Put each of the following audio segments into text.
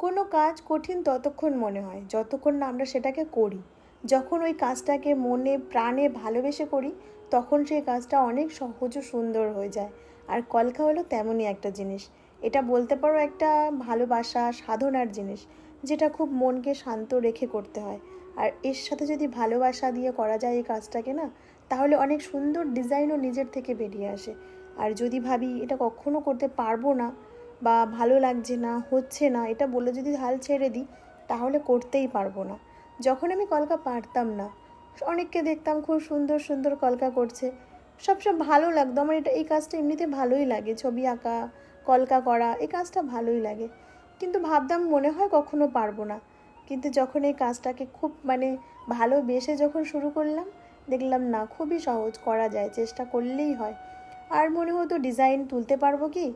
কোনো কাজ কঠিন ততক্ষণ মনে হয় যতক্ষণ না আমরা সেটাকে করি। যখন ওই কাজটাকে মনে প্রাণে ভালোবেসে করি তখন সেই কাজটা অনেক সহজ ও সুন্দর হয়ে যায়। আর কলকা হলো তেমনই একটা জিনিস। এটা বলতে পারো একটা ভালোবাসা সাধনার জিনিস, যেটা খুব মনকে শান্ত রেখে করতে হয়। আর এর সাথে যদি ভালোবাসা দিয়ে করা যায় এই কাজটাকে না, তাহলে অনেক সুন্দর ডিজাইনও নিজের থেকে বেরিয়ে আসে। আর যদি ভাবি এটা কখনো করতে পারবো না বা ভালো লাগছে না, হচ্ছে না, এটা বলে যদি হাল ছেড়ে দিই তাহলে করতেই পারবো না। যখন আমি কলকা পারতাম না, অনেককে দেখতাম খুব সুন্দর সুন্দর কলকা করছে, সব ভালো লাগতো আমার। এই কাজটা এমনিতে ভালোই লাগে, ছবি আঁকা, কলকা করা, এই কাজটা ভালোই লাগে। কিন্তু ভাবতাম মনে হয় কখনো পারবো না। কিন্তু যখন এই কাজটাকে খুব ভালোবেসে যখন শুরু করলাম, দেখলাম না খুবই সহজ, করা যায়, চেষ্টা করলেই হয়। আর মনে হতো ডিজাইন তুলতে পারবো কি,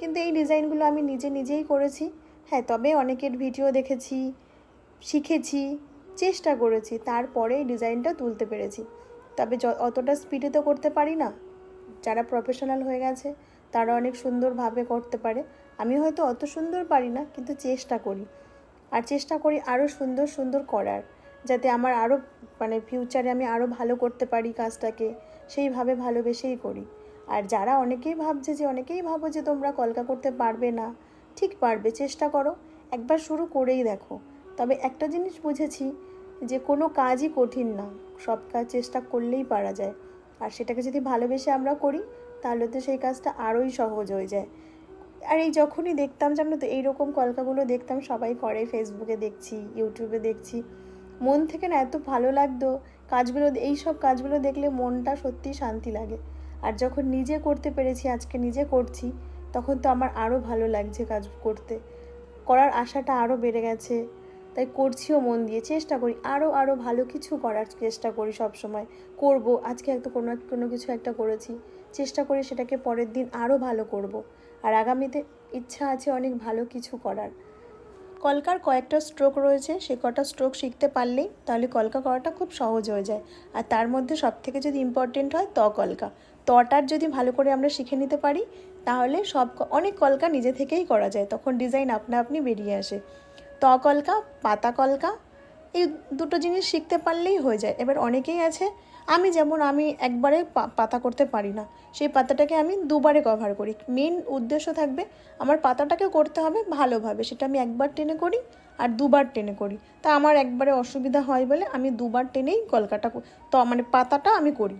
কিন্তু এই ডিজাইনগুলো আমি নিজেই করেছি। হ্যাঁ, তবে অনেকের ভিডিও দেখেছি, শিখেছি, চেষ্টা করেছি, তারপরে এই ডিজাইনটা তুলতে পেরেছি। তবে অতটা স্পিডে তো করতে পারি না। যারা প্রফেশনাল হয়ে গেছে তারা অনেক সুন্দরভাবে করতে পারে। আমি হয়তো অত সুন্দর পারি না, কিন্তু চেষ্টা করি। আর চেষ্টা করি আরও সুন্দর সুন্দর করার, যাতে আমার আরও ফিউচারে আমি আরও ভালো করতে পারি কাজটাকে, সেইভাবে ভালোবেসেই করি। আর যারা অনেকেই ভাবো যে তোমরা কলকা করতে পারবে না, ঠিক পারবে, চেষ্টা করো, একবার শুরু করেই দেখো। তবে একটা জিনিস বুঝেছি, যে কোনো কাজই কঠিন না, সব কাজ চেষ্টা করলেই পারা যায়। আর সেটাকে যদি ভালোবেসে আমরা করি তাহলে তো সেই কাজটা আরোই সহজ হয়ে যায়। আর এই যখনই দেখতাম, জানো তো, এইরকম কলকাগুলো দেখতাম সবাই করে, ফেসবুকে দেখছি, ইউটিউবে দেখছি, মন থেকে না এত ভালো লাগতো কাজগুলো। এই সব কাজগুলো দেখলে মনটা সত্যিই শান্তি লাগে। আর যখন নিজে করতে পেরেছি, আজকে নিজে করছি, তখন তো আমার আরও ভালো লাগছে কাজ করতে, করার আশাটা আরও বেড়ে গেছে। তাই করছিও মন দিয়ে, চেষ্টা করি আরও আরও ভালো কিছু করার চেষ্টা করি সব সময়। করব, আজকে হয়তো কোনো কিছু একটা করেছি, চেষ্টা করি সেটাকে পরের দিন আরও ভালো করব। আর আগামীতে ইচ্ছা আছে অনেক ভালো কিছু করার। কলকার কয়েকটা স্ট্রোক রয়েছে, সে কটা স্ট্রোক শিখতে পারলেই তাহলে কলকা করাটা খুব সহজ হয়ে যায়। আর তার মধ্যে সবথেকে যদি ইম্পর্টেন্ট হয় কলকা, তটার যদি ভালো করে আমরা শিখে নিতে পারি তাহলে অনেক কলকা নিজে থেকেই করা যায়, তখন ডিজাইন আপনা আপনি বেরিয়ে আসে। কলকা, পাতা কলকা, এই দুটো জিনিস শিখতে পারলেই হয়ে যায়। এবার অনেকেই আছে, আমি একবারে পাতা করতে পারি না, সেই পাতাটাকে আমি দুবারে কভার করি। মেন উদ্দেশ্য থাকবে আমার পাতাটাকে করতে হবে ভালোভাবে, সেটা আমি একবার টেনে করি আর দুবার টেনে করি। তা আমার একবারে অসুবিধা হয় বলে আমি দুবার টেনেই কলকাটা পাতাটা আমি করি।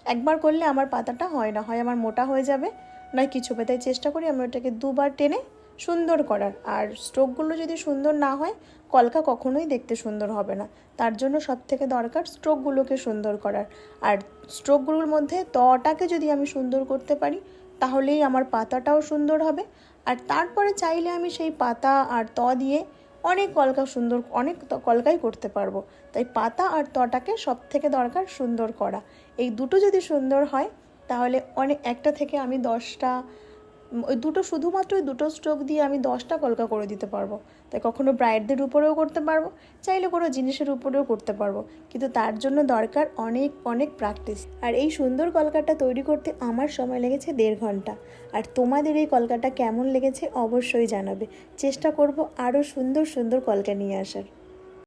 একবার করলে আমার পাতাটা হয় না, হয় আমার মোটা হয়ে যাবে, নয় কিছু হবে। তাই চেষ্টা করি আমি ওটাকে দুবার টেনে সুন্দর করার। আর স্ট্রোকগুলো যদি সুন্দর না হয় কলকা কখনোই দেখতে সুন্দর হবে না। তার জন্য সবথেকে দরকার স্ট্রোকগুলোকে সুন্দর করার। আর স্ট্রোকগুলোর মধ্যে তটাকে যদি আমি সুন্দর করতে পারি তাহলেই আমার পাতাটাও সুন্দর হবে। আর তারপরে চাইলে আমি সেই পাতা আর দিয়ে অনেক কলকাই করতে পারবো। তাই পাতা আর তটাকে সবথেকে দরকার সুন্দর করা। এই দুটো যদি সুন্দর হয় তাহলে একটা থেকে আমি 10টা, শুধুমাত্র ওই দুটো স্ট্রোক দিয়ে আমি 10টা কলকা করে দিতে পারবো। তাই কখনো ব্রাইডদের উপরেও করতে পারবো, চাইলে কোনো জিনিসের উপরেও করতে পারবো, কিন্তু তার জন্য দরকার অনেক অনেক প্র্যাকটিস। আর এই সুন্দর কলকাটা তৈরি করতে আমার সময় লেগেছে 1.5 ঘন্টা। আর তোমাদের এই কলকাটা কেমন লেগেছে অবশ্যই জানাবে। চেষ্টা করব আরও সুন্দর সুন্দর কলকা নিয়ে আসার।